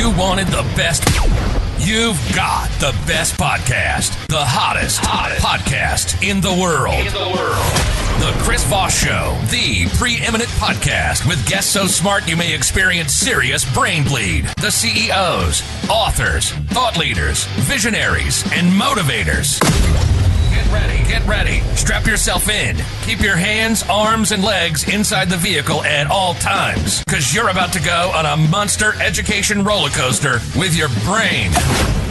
you wanted the best, you've got the best podcast. The hottest podcast in the world. The Chris Voss Show, the preeminent podcast with guests so smart you may experience serious brain bleed. The CEOs, authors, thought leaders, visionaries, and motivators. Get ready. Strap yourself in. Keep your hands, arms, and legs inside the vehicle at all times, because you're about to go on a monster education roller coaster with your brain.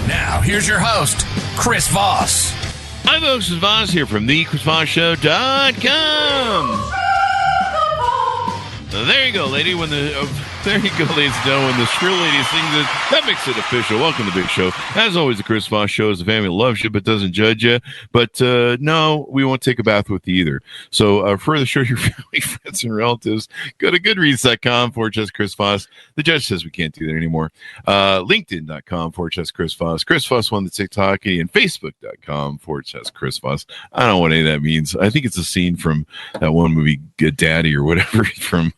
Now, here's your host, Chris Voss. Hi, folks. It's Voss here from thechrisvossshow.com. There you go, lady. There you go, ladies and gentlemen. When the shrill lady sings it, that makes it official. Welcome to the big show. As always, the Chris Voss Show is a family that loves you but doesn't judge you. But no, we won't take a bath with you either. So further show your family, friends, and relatives. Go to goodreads.com/Chris Voss. The judge says we can't do that anymore. LinkedIn.com/Chris Voss. Chris Voss won the TikTok, and Facebook.com/Chris Voss. I don't know what any of that means. I think it's a scene from that one movie, Good Daddy, or whatever, from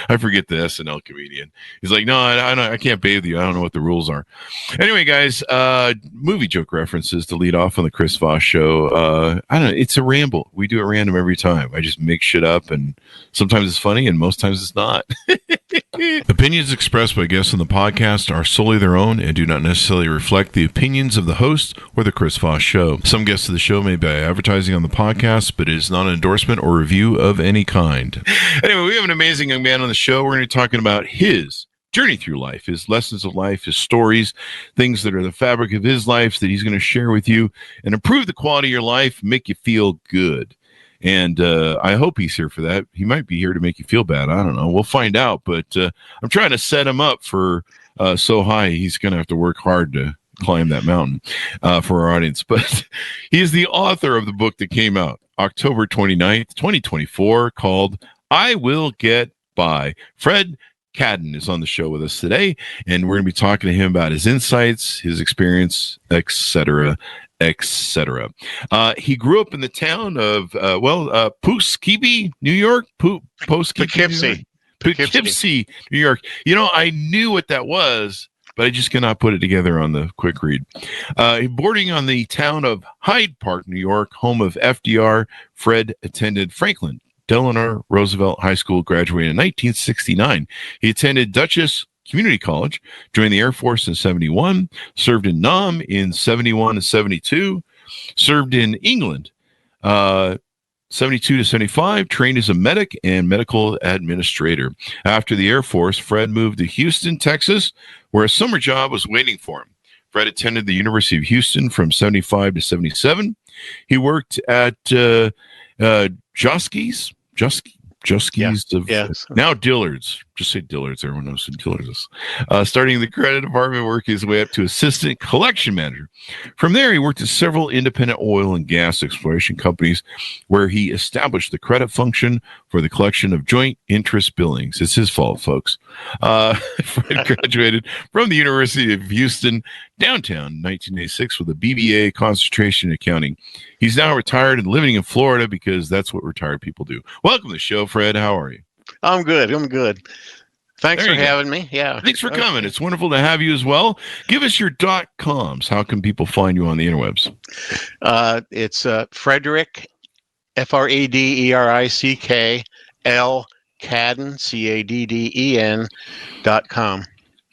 I forget the SNL comedian. He's like, no, I can't bathe you. I don't know what the rules are. Anyway, guys, movie joke references to lead off on the Chris Voss Show. I don't know. It's a ramble. We do it random every time. I just make shit up, and sometimes it's funny, and most times it's not. Opinions expressed by guests on the podcast are solely their own and do not necessarily reflect the opinions of the host or the Chris Voss Show. Some guests of the show may be advertising on the podcast, but it is not an endorsement or review of any kind. Anyway, we have an amazing young man on the show. We're going to be talking about his journey through life, his lessons of life, his stories, things that are the fabric of his life that he's going to share with you and improve the quality of your life, make you feel good. And I hope he's here for that. He might be here to make you feel bad. I don't know. We'll find out. But I'm trying to set him up for so high he's going to have to work hard to climb that mountain for our audience. But he is the author of the book that came out October 29th, 2024, called I Will Get By. Fred Cadden is on the show with us today, and we're going to be talking to him about his insights, his experience, etc., etc. He grew up in the town of Poughkeepsie, New York. Poughkeepsie, New York. You know, I knew what that was, but I just cannot put it together on the quick read. Boarding on the town of Hyde Park, New York, home of FDR, Fred attended Franklin Delano Roosevelt High School, graduated in 1969. He attended Dutchess Community College, joined the Air Force in 71, served in Nam in 71 and 72, served in England 72 to 75, trained as a medic and medical administrator. After the Air Force, Fred moved to Houston, Texas, where a summer job was waiting for him. Fred attended the University of Houston from 75 to 77. He worked at Joskies, now Dillard's. Just say Dillard's. Everyone knows who Dillard's is. Starting in the credit department, worked his way up to assistant collection manager. From there, he worked at several independent oil and gas exploration companies, where he established the credit function for the collection of joint interest billings. It's his fault, folks. Fred graduated from the University of Houston, downtown, in 1986 with a BBA concentration in accounting. He's now retired and living in Florida because that's what retired people do. Welcome to the show, Fred. How are you? I'm good. Thanks for having me. Yeah. Thanks for coming. It's wonderful to have you as well. Give us your .coms. How can people find you on the interwebs? It's Frederick, FREDERICK, L, Cadden, CADDEN.com.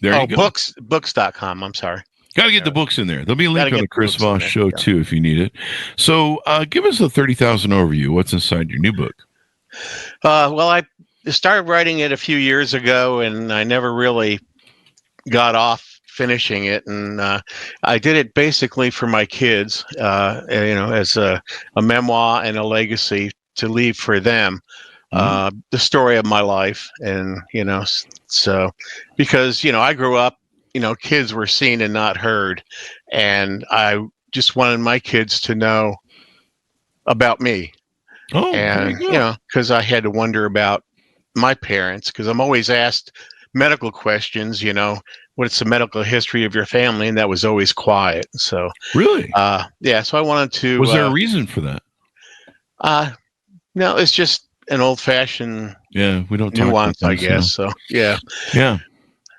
There you go. Books.com. I'm sorry. Got to get the books in there. There'll be a link on the Chris Voss Show, too, if you need it. So give us a 30,000 overview. What's inside your new book? Well, I started writing it a few years ago, and I never really got off finishing it. And I did it basically for my kids, as a memoir and a legacy to leave for them. The story of my life. And, so because, I grew up, kids were seen and not heard. And I just wanted my kids to know about me. Oh, and, because I had to wonder about my parents, because I'm always asked medical questions, what's the medical history of your family? And that was always quiet. So really? So I wanted to. Was there a reason for that? No, it's just an old fashioned we don't nuance, I guess. So yeah.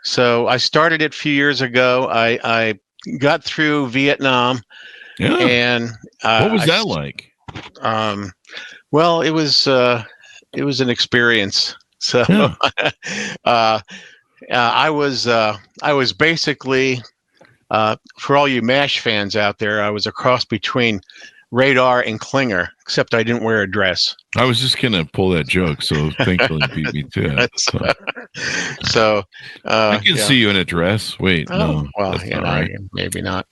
So I started it a few years ago. I got through Vietnam, Yeah. and What was that like? Well, it was an experience. So Yeah. I was basically, for all you MASH fans out there, I was a cross between Radar and Klinger, except I didn't wear a dress. I was just gonna pull that joke, so thankfully you beat me to it. So I can see you in a dress. Wait, oh, no, well, that's not right. maybe not.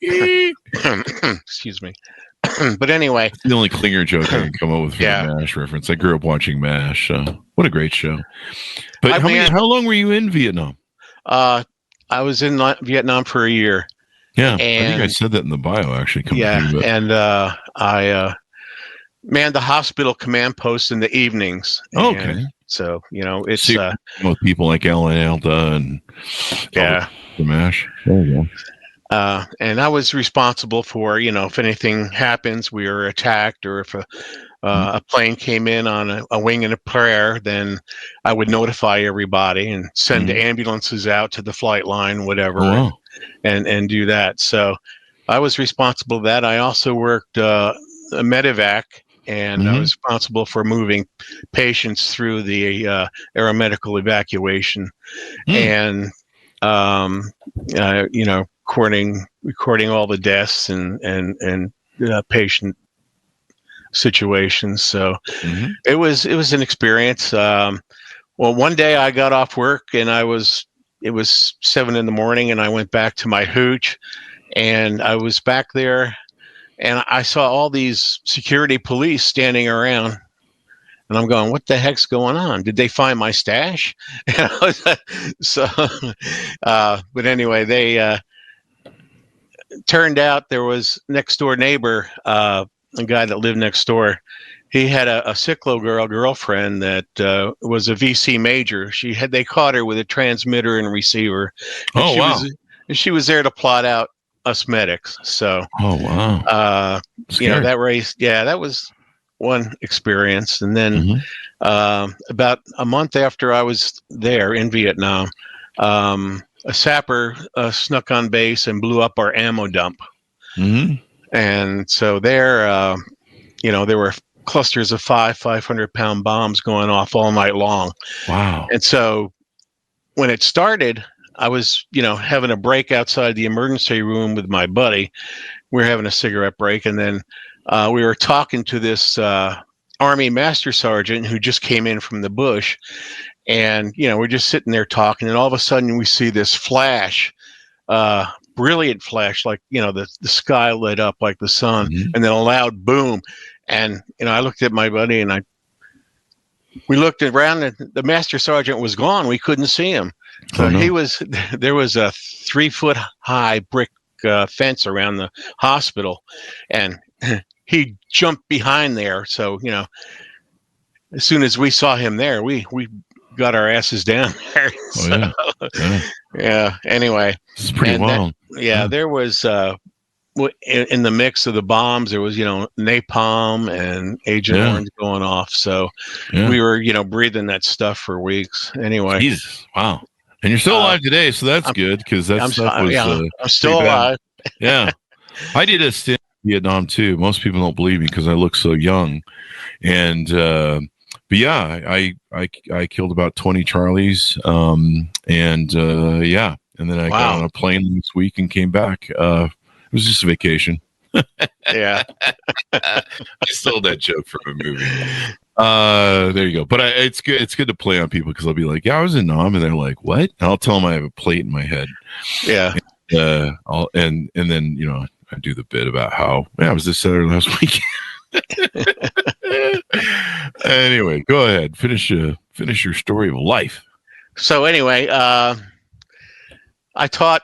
Excuse me. But anyway, it's the only Klinger joke I can come up with for the MASH reference. I grew up watching MASH. What a great show! But how long were you in Vietnam? I was in Vietnam for a year. Yeah, and I think I said that in the bio actually. And I manned the hospital command post in the evenings. Okay. So, it's with people like Alan Alda and the MASH. There you go. And I was responsible for, if anything happens, we are attacked, or if a plane came in on a wing and a prayer, then I would notify everybody and send ambulances out to the flight line, whatever, and do that. So I was responsible for that. I also worked a medevac, and I was responsible for moving patients through the aeromedical evacuation, and recording all the deaths and patient situations. So it was an experience. Well, one day I got off work and it was 7 a.m, and I went back to my hooch, and I was back there, and I saw all these security police standing around, and I'm going, what the heck's going on? Did they find my stash? So, but anyway, they turned out there was next door neighbor, a guy that lived next door. He had a Ciclo girlfriend that was a VC major. They caught her with a transmitter and receiver. And she was there to plot out us medics. So, that race, that was one experience. And then about a month after I was there in Vietnam, a sapper snuck on base and blew up our ammo dump. And so there were clusters of 500-pound bombs going off all night long. Wow. And so when it started, I was, having a break outside the emergency room with my buddy. We were having a cigarette break, and then we were talking to this Army Master Sergeant who just came in from the bush. And, we're just sitting there talking, and all of a sudden we see this flash, brilliant flash, like, the sky lit up like the sun, and then a loud boom. And, I looked at my buddy, and we looked around, and the Master Sergeant was gone. We couldn't see him. So there was a 3-foot high brick fence around the hospital, and he jumped behind there. So, as soon as we saw him there, we got our asses down there. Anyway, it's pretty wild. There was in the mix of the bombs, there was napalm and Agent Orange going off. So we were breathing that stuff for weeks. Anyway, Jesus, wow. And you're still alive today, so that's good, because that stuff was. I'm still alive. Yeah, I did a stint in Vietnam too. Most people don't believe me because I look so young, and but yeah, I killed about 20 Charlies, and then I got on a plane this week and came back. It was just a vacation. Yeah, I stole that joke from a movie. There you go. But it's good. It's good to play on people, because I'll be like, "Yeah, I was in Nam," and they're like, "What?" And I'll tell them I have a plate in my head. Yeah. And then I do the bit about how I was this Saturday last week. Anyway, go ahead. Finish your story of life. So anyway, I taught.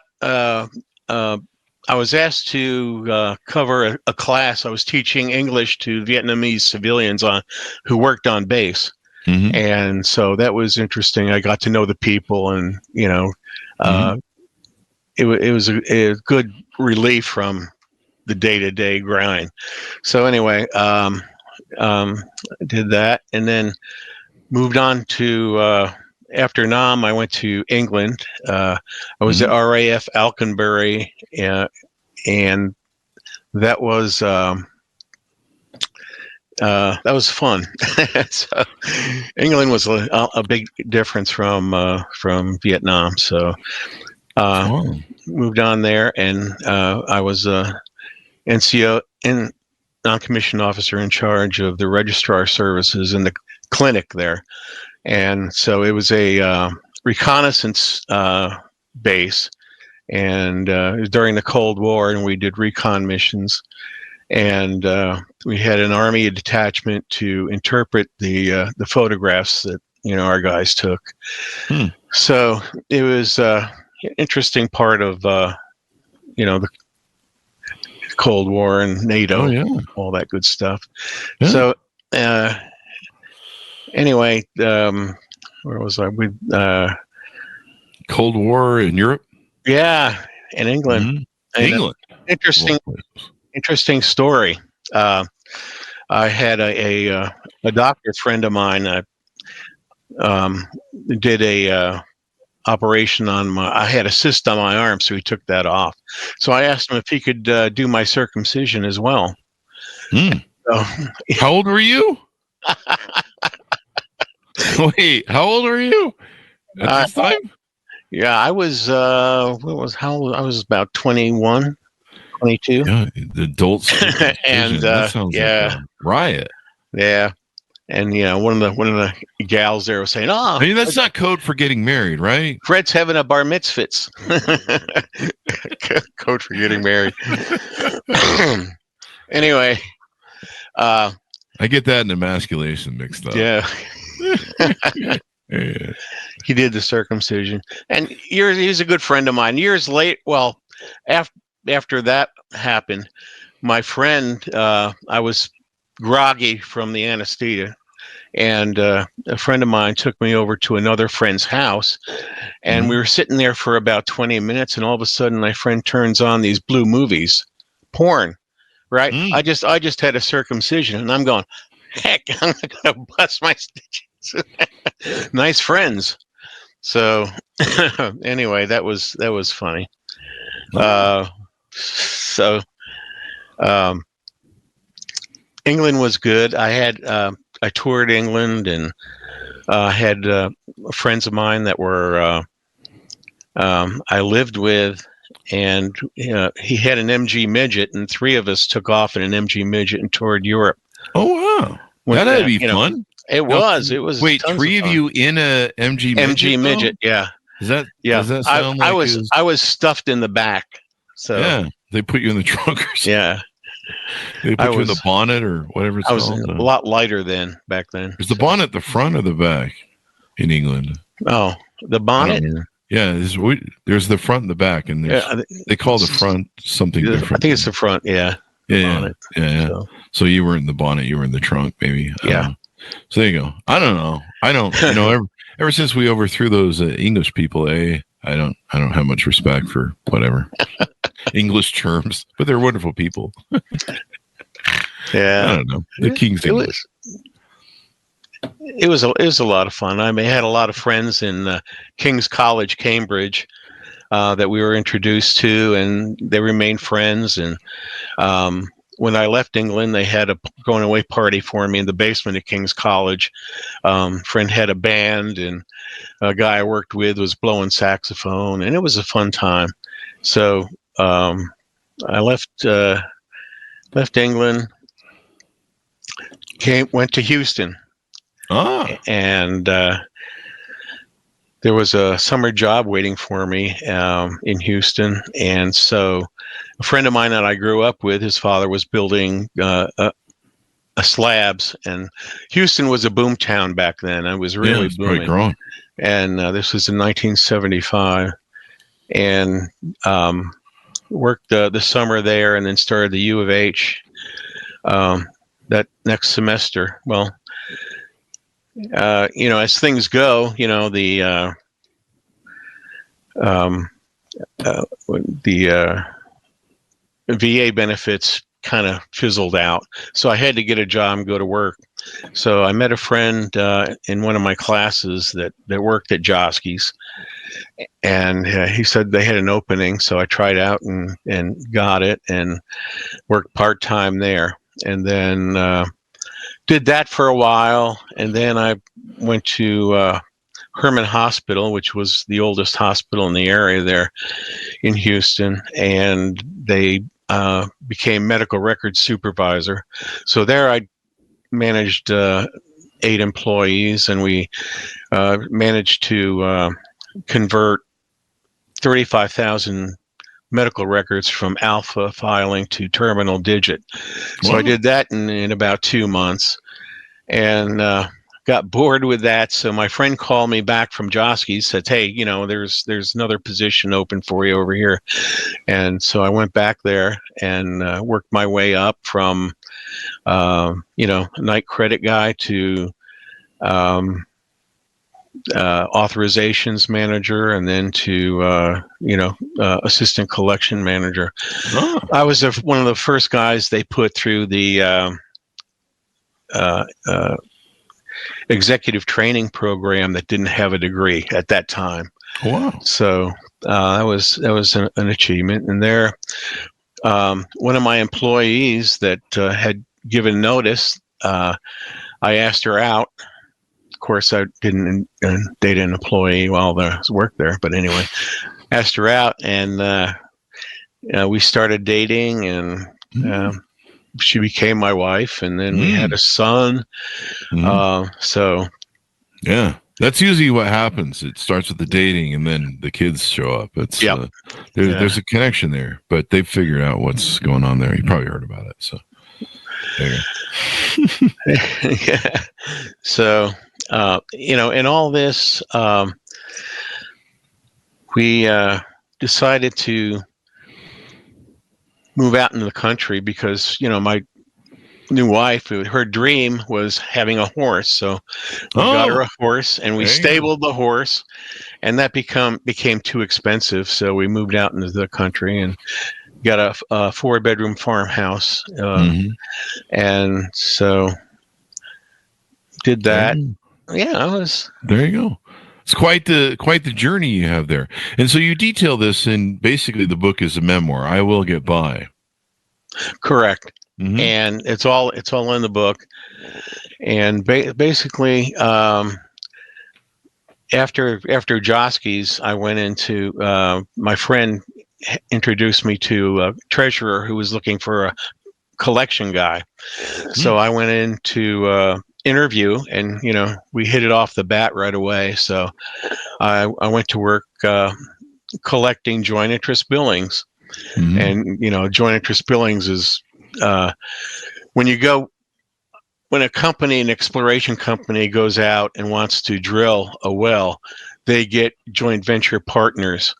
I was asked to cover a class. I was teaching English to Vietnamese civilians who worked on base, and so that was interesting. I got to know the people, and it was a good relief from the day-to-day grind. So anyway, did that, and then moved on to after Nam, I went to England. I was at RAF Alconbury, and that was fun. So England was a big difference from Vietnam. So moved on there, and I was NCO in non-commissioned officer in charge of the registrar services in the clinic there. And so it was a reconnaissance base, and it was during the Cold War, and we did recon missions. And we had an Army detachment to interpret the photographs that our guys took. So it was an interesting part of the Cold War and NATO, all that good stuff. Yeah. So anyway, where was I? With Cold War in Europe? Yeah, in England. England. Interesting story. I had a doctor friend of mine did a operation on I had a cyst on my arm, so he took that off. So I asked him if he could do my circumcision as well. So, how old were you? Wait, how old are you at this time? Yeah, I was I was about 21, 22. Yeah, the adults. And that sounds like a riot. Yeah. And one of the gals there was saying, "Oh, I mean, that's not code for getting married, right? Fred's having a bar mitzvahs." Code for getting married. Anyway, I get that and emasculation mixed up. Yeah. Yeah. He did the circumcision, and he's a good friend of mine. Years late, well, after that happened, my friend, I was groggy from the anesthesia, and a friend of mine took me over to another friend's house, and we were sitting there for about 20 minutes, and all of a sudden my friend turns on these blue movies, porn, right? I just had a circumcision, and I'm going, heck, I'm gonna bust my stitches. Nice friends. So anyway, that was funny. England was good. I toured England, and had friends of mine that were I lived with, and he had an MG midget, and three of us took off in an MG midget and toured Europe. Oh wow, that'd be fun. It was. Wait, three of you in a MG midget? MG midget, yeah. Does that sound I was stuffed in the back. So yeah, they put you in the trunk or something. Yeah. They put you in the bonnet or whatever it's called. I was a lot lighter back then. Is the bonnet the front or the back in England? Oh, the bonnet? Yeah, there's the front and the back, and they call the front something different. I think it's the front, yeah. Yeah. So you were in the bonnet, you were in the trunk, maybe. Yeah. So there you go. I don't know. I don't. Ever since we overthrew those English people, I don't have much respect for whatever English terms, but they're wonderful people. Yeah. I don't know. The King's English. It was a lot of fun. I had a lot of friends in King's College, Cambridge, that we were introduced to, and they remained friends. And when I left England, they had a going away party for me in the basement of King's College. Friend had a band, and a guy I worked with was blowing saxophone, and it was a fun time. So I left England, went to Houston. And there was a summer job waiting for me in Houston, and so a friend of mine that I grew up with, his father was building a slabs, and Houston was a boom town back then. It was really booming. Growing. And this was in 1975, and worked the summer there, and then started the U of H that next semester. Well, as things go, the VA benefits kind of fizzled out. So I had to get a job and go to work. So I met a friend in one of my classes that worked at Josky's, and he said they had an opening. So I tried out and got it and worked part-time there. And then did that for a while. And then I went to Herman Hospital, which was the oldest hospital in the area there in Houston, and they became medical records supervisor. So there I managed 8 employees, and we managed to convert 35,000 medical records from alpha filing to terminal digit. So Wow. I did that in about 2 months, and got bored with that. So my friend called me back from Josky's, said, "Hey, there's another position open for you over here." And so I went back there and worked my way up from, night credit guy to authorizations manager, and then to, assistant collection manager. Oh. I was one of the first guys they put through the executive training program that didn't have a degree at that time. Wow. So that was an achievement. And there, one of my employees that had given notice, I asked her out. Of course, I didn't date an employee while I was work there, but anyway, asked her out, and we started dating, and she became my wife, and then we had a son. So yeah, that's usually what happens. It starts with the dating, and then the kids show up. It's there's a connection there, but they've figured out what's going on there. You probably heard about it. So there you go. yeah. So in all this, we decided to move out into the country because, my new wife, her dream was having a horse. So we got her a horse, and we stabled the horse, and that became too expensive. So we moved out into the country and got a 4-bedroom farmhouse. And so did that. There you go. It's quite the journey you have there. And so you detail this in basically the book is a memoir. I Will Get By. Correct. And it's all in the book. And basically, after Josky's, I went into my friend introduced me to a treasurer who was looking for a collection guy. So I went in to interview, and we hit it off the bat right away. So I went to work collecting joint interest billings. And joint interest billings is when an exploration company goes out and wants to drill a well, they get joint venture partners,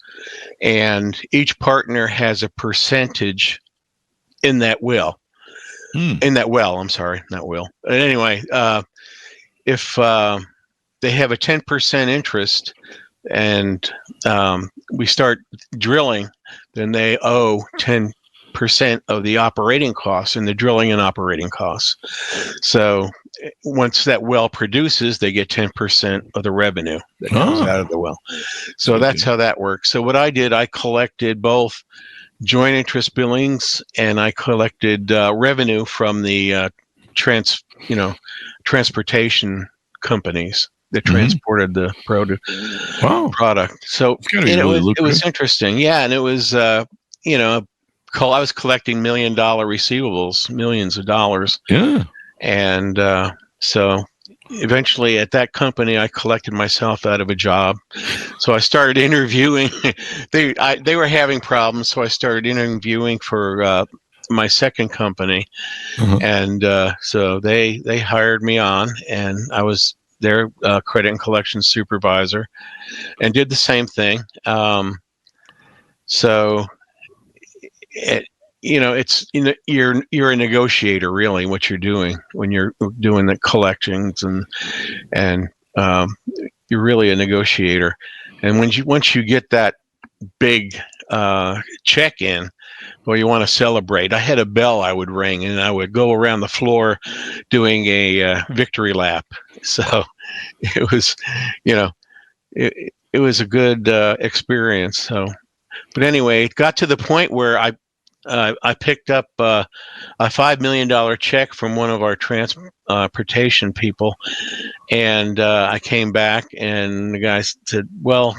and each partner has a percentage in that well. I'm sorry, not will. But anyway, if they have a 10% interest and we start drilling, then they owe 10% of the operating costs and the drilling and operating costs. So once that well produces, they get 10% of the revenue that comes out of the well. So that's how that works. So what I did, I collected both joint interest billings, and I collected revenue from the transportation companies that transported the product. So it was interesting. Yeah, and it was I was collecting $1 million receivables, millions of dollars. Yeah, and so eventually at that company, I collected myself out of a job. So I started interviewing. They were having problems, so I started interviewing for my second company, and so they hired me on, and I was their credit and collections supervisor, and did the same thing. So you're a negotiator, really, what you're doing when you're doing the collections, and you're really a negotiator. And once you get that big check in, well, you want to celebrate. I had a bell I would ring, and I would go around the floor doing a victory lap. So it was, it was a good experience. So, but anyway, it got to the point where I picked up a $5 million check from one of our transportation people, and I came back, and the guy said, well,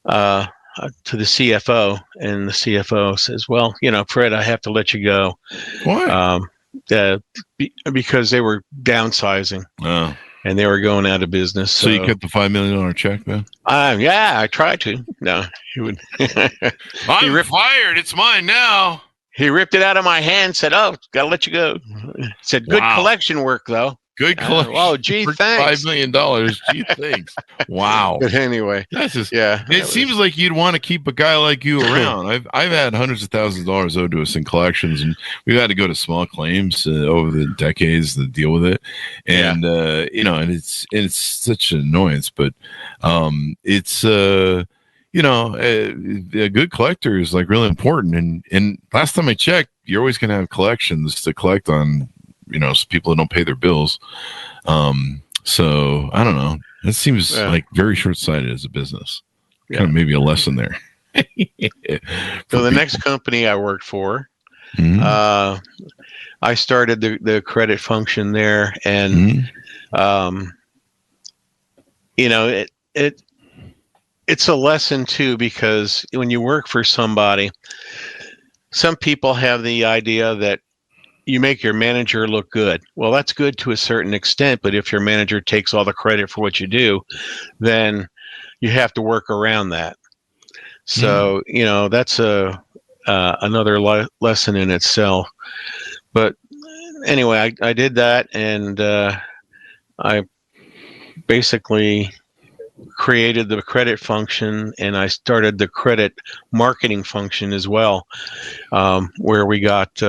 to the CFO, and the CFO says, well, Fred, I have to let you go. Why? Because they were downsizing. Oh. And they were going out of business. So you kept the $5 million check, man? Yeah, I tried to. No, he would. I'm fired. It's mine now. He ripped it out of my hand. Said, "Oh, gotta let you go." Said, "Good collection work, though." Good collection. Oh, gee, thanks. $5 million. Gee, thanks. Wow. But anyway, that's just, yeah. It seems like you'd want to keep a guy like you around. I've had hundreds of thousands of dollars owed to us in collections, and we've had to go to small claims over the decades to deal with it. And and it's such an annoyance, but it's a good collector is like really important. And last time I checked, you're always going to have collections to collect on. People that don't pay their bills. So I don't know. It seems like very short-sighted as a business. Kind of maybe a lesson there. So the next company I worked for, I started the credit function there, and it's a lesson too, because when you work for somebody, some people have the idea that you make your manager look good. Well, that's good to a certain extent, but if your manager takes all the credit for what you do, then you have to work around that. So, that's another lesson in itself. But anyway, I did that, and I basically created the credit function, and I started the credit marketing function as well, where we got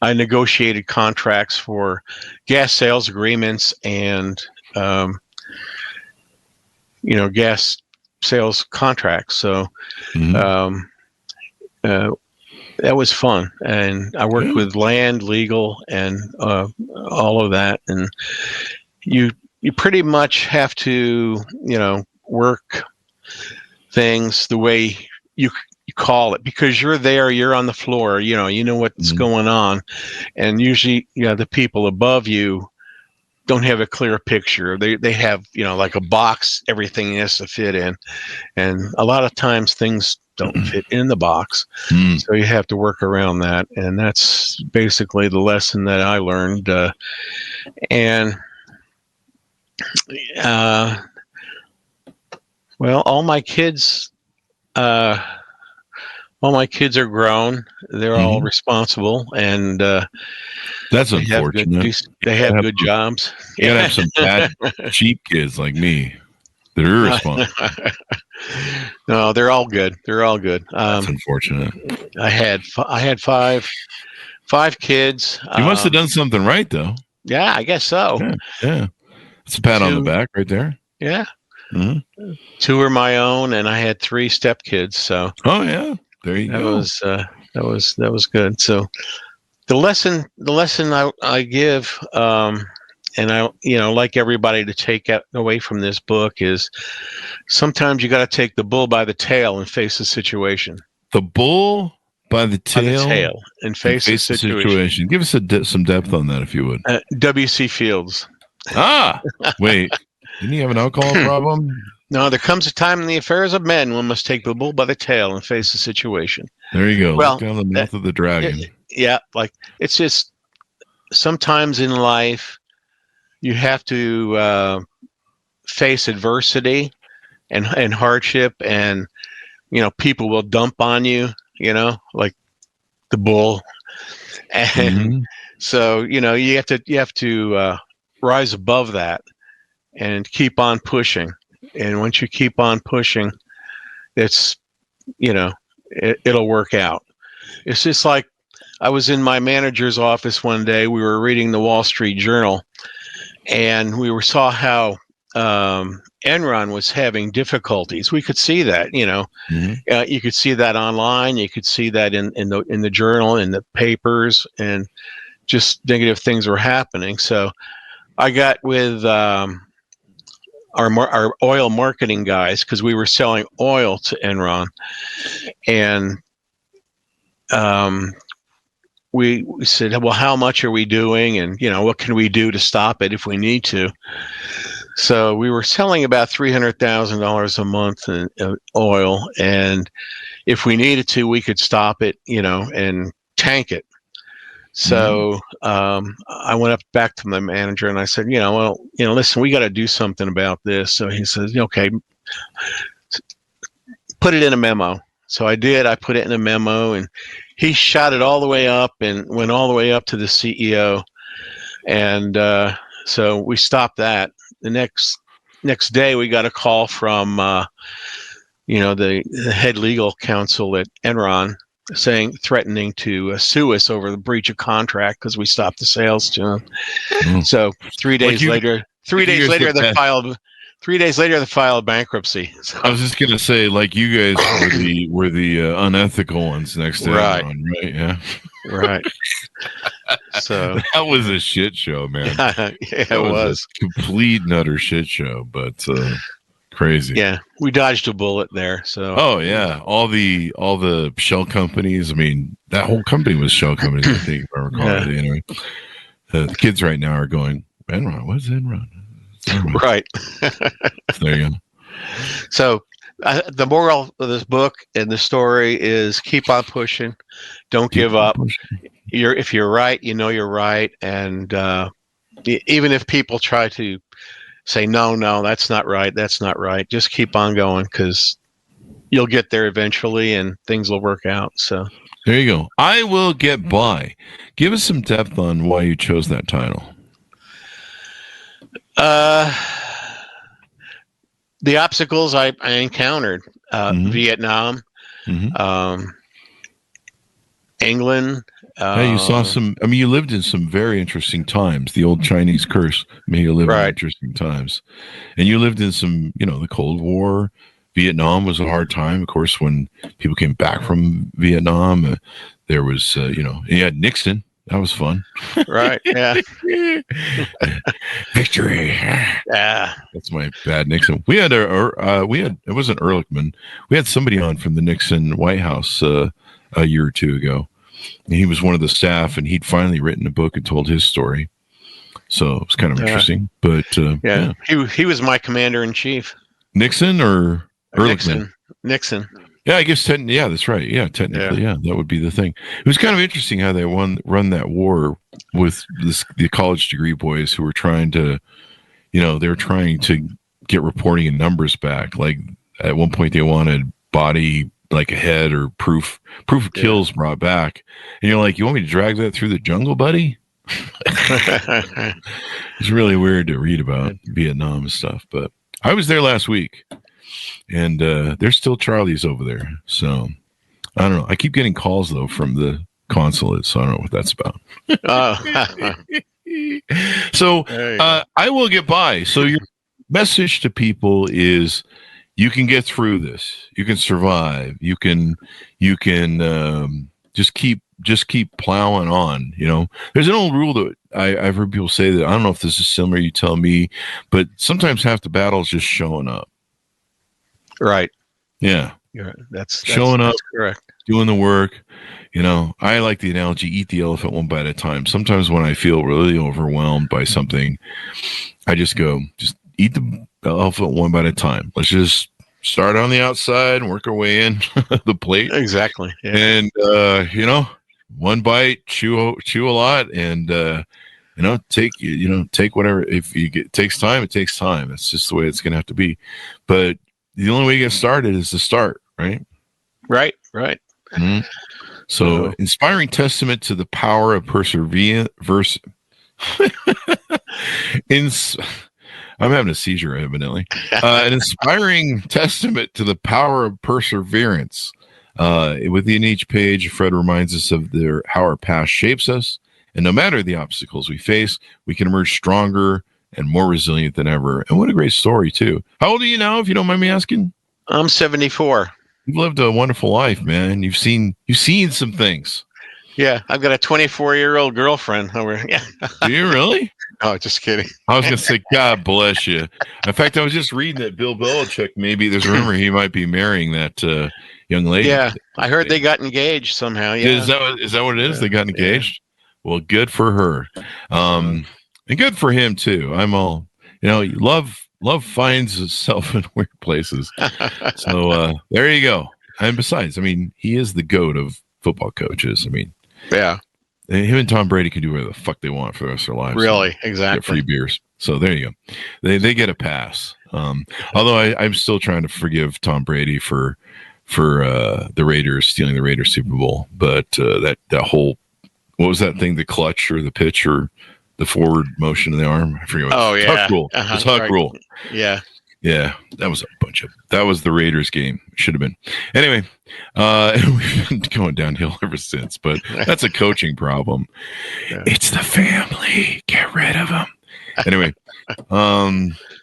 I negotiated contracts for gas sales agreements and gas sales contracts. So that was fun, and I worked with land, legal, and all of that. And you pretty much have to work things the way you call it, because you're there, you're on the floor, you know what's going on, and usually the people above you don't have a clear picture. They have like a box everything has to fit in, and a lot of times things don't fit in the box, so you have to work around that. And that's basically the lesson that I learned. And well, all my kids are grown. They're all responsible, and that's unfortunate. They have good jobs. You gotta have some bad, cheap kids like me. They're irresponsible. No, they're all good. They're all good. That's unfortunate. I had five kids. You must have done something right, though. Yeah, I guess so. Yeah. It's a pat on the back right there. Yeah. 2 are my own, and I had 3 stepkids. So. Oh yeah. There you go. That was good. So the lesson I give, and I like everybody to take away from this book, is sometimes you got to take the bull by the tail and face the situation. The bull by the tail, and face the situation. Give us some depth on that, if you would. W.C. Fields. Wait, didn't he have an alcohol problem? No, there comes a time in the affairs of men one must take the bull by the tail and face the situation. There you go. Well, look down the mouth of the dragon. Like it's just sometimes in life you have to face adversity and hardship, and people will dump on you, like the bull, and so you have to rise above that and keep on pushing. And once you keep on pushing, it's, it'll work out. It's just like I was in my manager's office one day. We were reading the Wall Street Journal, and we saw how Enron was having difficulties. We could see that, you could see that online. You could see that in the journal, in the papers, and just negative things were happening. So I got with our oil marketing guys, because we were selling oil to Enron, and we said, well, how much are we doing, and what can we do to stop it if we need to? So we were selling about $300,000 a month in oil, and if we needed to, we could stop it, and tank it. So I went back to my manager and I said, listen, we got to do something about this. So he says, okay, put it in a memo. So I did. I put it in a memo, and he shot it all the way up and went all the way up to the CEO. And so we stopped that. The next day, we got a call from the head legal counsel at Enron, threatening to sue us over the breach of contract because we stopped the sales to him. So 3 days later, they filed bankruptcy. So, I was just gonna say, like, you guys were the unethical ones next to right? Enron, right? Yeah, right. So that was a shit show, man. Yeah, it was a complete and utter shit show, but crazy. Yeah, we dodged a bullet there. So oh yeah, all the shell companies. I mean, that whole company was shell companies. I think, if I recall it. Anyway, the kids right now are going, Enron. What's Enron? Right. There you go. So the moral of this book and the story is keep on pushing. Don't give up. If you're right, you're right. And even if people try to say, no, that's not right, just keep on going, because you'll get there eventually and things will work out. So there you go. I Will Get By. Give us some depth on why you chose that title. The obstacles I encountered, Vietnam, England. You saw some. I mean, you lived in some very interesting times. The old Chinese curse made you live in interesting times, and you lived in some. The Cold War. Vietnam was a hard time, of course, when people came back from Vietnam. There was, you had Nixon. That was fun. Right. Yeah. Victory. Yeah. That's my bad Nixon. It wasn't Ehrlichman. We had somebody on from the Nixon White House a year or two ago. And he was one of the staff, and he'd finally written a book and told his story. So it was kind of interesting. But yeah. He was my commander in chief. Nixon or Ehrlichman? Nixon. Yeah, I guess that's right. Yeah, technically, yeah, that would be the thing. It was kind of interesting how they run that war with the college degree boys who were trying to, they were trying to get reporting and numbers back. Like at one point, they wanted body, like a head or proof of kills brought back, and you're like, you want me to drag that through the jungle, buddy? It's really weird to read about Vietnam and stuff, but I was there last week. And there's still Charlies over there. So I don't know. I keep getting calls, though, from the consulate. So I don't know what that's about. So I Will Get By. So your message to people is you can get through this. You can survive. You can just keep plowing on. There's an old rule that I've heard people say that, I don't know if this is similar, you tell me, but sometimes half the battle is just showing up. Right. Yeah. That's showing up, correct. Doing the work. I like the analogy, eat the elephant one bite at a time. Sometimes when I feel really overwhelmed by something, I just go, just eat the elephant one bite at a time. Let's just start on the outside and work our way in the plate. Exactly. Yeah. And, one bite, chew a lot, and, take whatever. If it takes time, it takes time. That's just the way it's going to have to be. But the only way to get started is to start, right? Right. Mm-hmm. So, inspiring testament to the power of perseverance. I'm having a seizure, evidently. An inspiring testament to the power of perseverance. Within each page, Fred reminds us of how our past shapes us. And no matter the obstacles we face, we can emerge stronger, and more resilient than ever. And what a great story, too. How old are you now, if you don't mind me asking? I'm 74. You've lived a wonderful life, man. You've seen some things. Yeah, I've got a 24-year-old girlfriend over. Yeah. Do you really? Oh, just kidding. I was going to say, God bless you. In fact, I was just reading that Bill Belichick, maybe there's a rumor he might be marrying that young lady. Yeah, I heard they got engaged somehow. Yeah. Is that what it is? They got engaged? Yeah. Well, good for her. And good for him, too. I'm all, love finds itself in weird places. So there you go. And besides, I mean, he is the GOAT of football coaches. I mean, yeah. Him and Tom Brady can do whatever the fuck they want for the rest of their lives. Really, exactly. Get free beers. So there you go. They get a pass. Although I'm still trying to forgive Tom Brady for the Raiders stealing the Raiders Super Bowl. But that whole, what was that thing? The clutch or the pitch or the forward motion of the arm? I forget. Huck rule. It's Huck rule. Yeah. Yeah, that was the Raiders game. Should have been. Anyway, we've been going downhill ever since, but that's a coaching problem. Yeah. It's the family. Get rid of them. Anyway,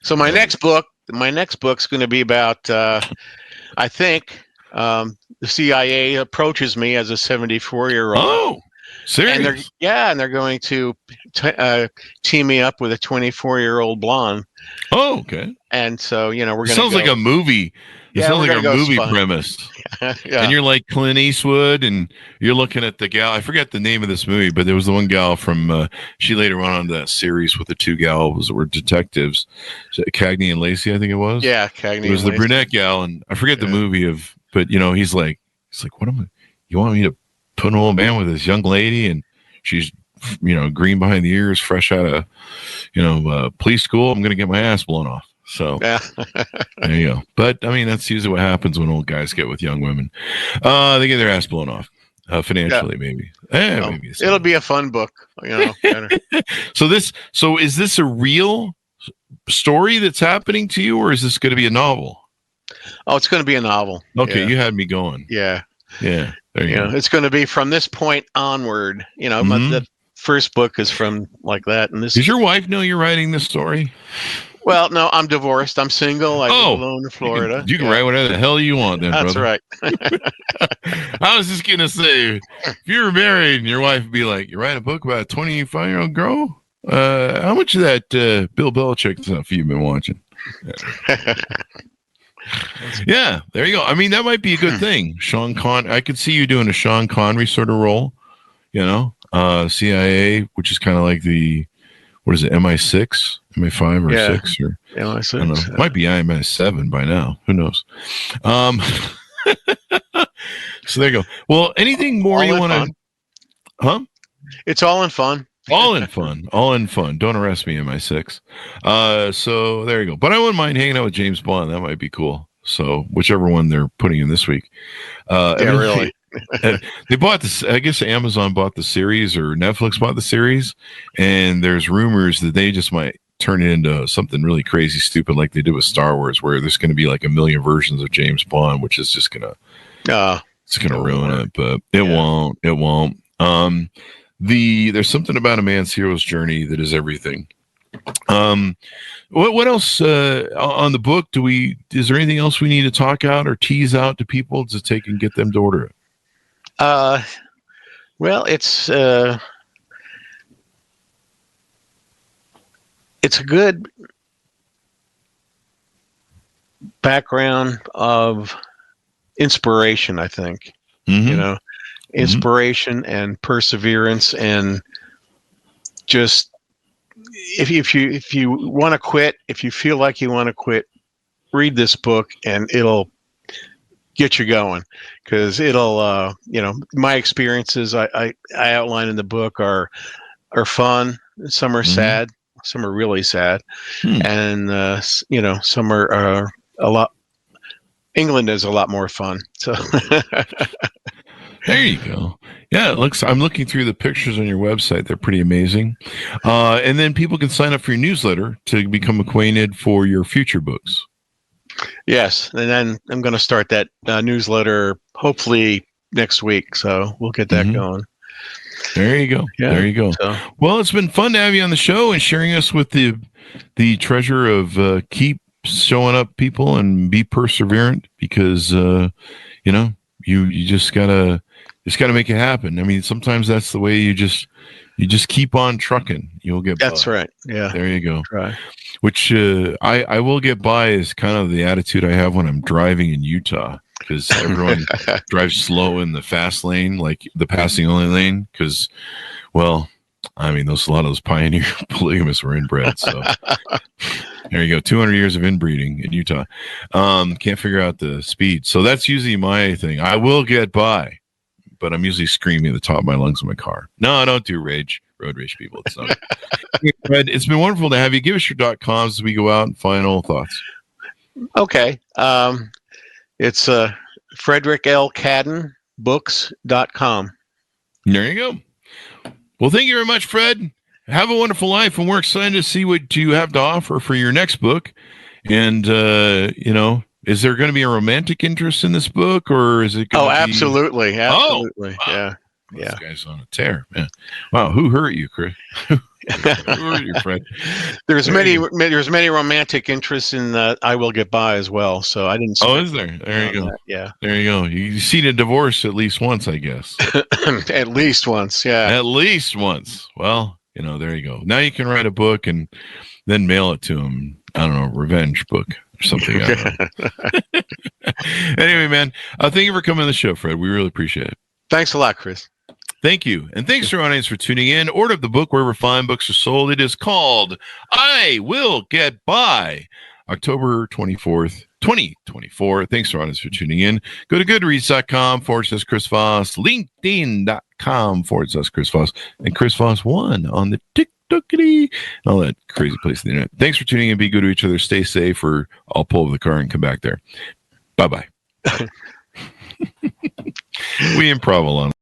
so my next book's going to be about, I think, the CIA approaches me as a 74-year-old. Oh, serious? And they're going to team me up with a 24-year-old blonde. Oh, okay. And so, we're going to sounds like a movie. It sounds like a movie premise. Yeah. And you're like Clint Eastwood, and you're looking at the gal. I forget the name of this movie, but there was the one gal from, she later went on to that series with the two gals that were detectives, Cagney and Lacey, I think it was. Yeah, Cagney. It was the brunette gal, and I forget the movie but he's like, what am I? You want me to put an old man with this young lady, and she's green behind the ears, fresh out of police school. I'm going to get my ass blown off. So there you go. But I mean, that's usually what happens when old guys get with young women. They get their ass blown off financially, maybe. Maybe it'll be a fun book. So is this a real story that's happening to you, or is this going to be a novel? Oh, it's going to be a novel. Okay, you had me going. Yeah. Yeah. There you go. It's going to be from this point onward. The first book is from like that. And this. Does your wife know you're writing this story? Well, no, I'm divorced. I'm single. I live alone in Florida. You can write whatever the hell you want then, That's brother. right. I was just going to say, if you were married and your wife would be like, you write a book about a 25-year-old girl? How much of that Bill Belichick stuff you've been watching? Yeah, there you go. I mean, that might be a good thing. Sean Connery. I could see you doing a Sean Connery sort of role, CIA, which is kind of like the, what is it, MI6, MI5 or 6 or MI6. I don't know. It might be IMS7 by now. Who knows? So there you go. Well, anything more you want to? Huh? It's all in fun. All in fun. All in fun. Don't arrest me, MI6. So there you go. But I wouldn't mind hanging out with James Bond. That might be cool. So whichever one they're putting in this week. Really. They bought this. I guess Amazon bought the series or Netflix bought the series, and there's rumors that they just might turn it into something really crazy, stupid, like they did with Star Wars, where there's going to be like a million versions of James Bond, which is just gonna, it's gonna ruin it. But it won't. It won't. There's something about a man's hero's journey that is everything. What else on the book is there anything else we need to talk out or tease out to people to take and get them to order it? Well, it's a good background of inspiration, I think. Mm-hmm. Inspiration and perseverance, and just if you want to quit, if you feel like you want to quit, read this book and it'll get you going, because it'll my experiences I outline in the book are fun. Some are sad, some are really sad, and some are a lot. England is a lot more fun. So there you go. Yeah, I'm looking through the pictures on your website. They're pretty amazing. And then people can sign up for your newsletter to become acquainted for your future books. Yes, and then I'm going to start that newsletter hopefully next week. So we'll get that going. There you go. Yeah, There you go. so. Well, it's been fun to have you on the show and sharing us with the treasure of keep showing up, people, and be perseverant, because you just gotta make it happen. I mean, sometimes that's the way you just keep on trucking. You'll get That's by. right. Yeah. There you go. Right. Which I will get by is kind of the attitude I have when I'm driving in Utah, because everyone drives slow in the fast lane, like the passing only lane, because, well, I mean, a lot of those pioneer polygamists were inbred. So there you go. 200 years of inbreeding in Utah. Can't figure out the speed. So that's usually my thing. I will get by, but I'm usually screaming at the top of my lungs in my car. No, I don't do road rage, people. It's not. Fred, it's been wonderful to have you. Give us your .coms as we go out, and final thoughts. Okay. It's Frederick L. Cadden books.com. There you go. Well, thank you very much, Fred. Have a wonderful life, and we're excited to see what you have to offer for your next book. And, is there going to be a romantic interest in this book, or is it going to be... Absolutely. Absolutely. Oh, wow. Yeah. This guy's on a tear, man. Wow, who hurt you, Chris? Who hurt you, Fred? There's many romantic interests in I Will Get By as well. So I didn't. Oh, is there? There you go. That. Yeah. There you go. You've seen a divorce at least once, I guess. At least once. Yeah. At least once. Well, there you go. Now you can write a book and then mail it to him. I don't know, revenge book or something. I don't know. Anyway, man, thank you for coming on the show, Fred. We really appreciate it. Thanks a lot, Chris. Thank you. And thanks to our audience for tuning in. Order the book wherever fine books are sold. It is called I Will Get By, October 24th, 2024. Thanks to our audience for tuning in. Go to goodreads.com/Chris Voss, LinkedIn.com/Chris Voss, and Chris Voss 1 on the TikTokity, all that crazy place on the internet. Thanks for tuning in. Be good to each other. Stay safe, or I'll pull over the car and come back there. Bye-bye. We improv a lot.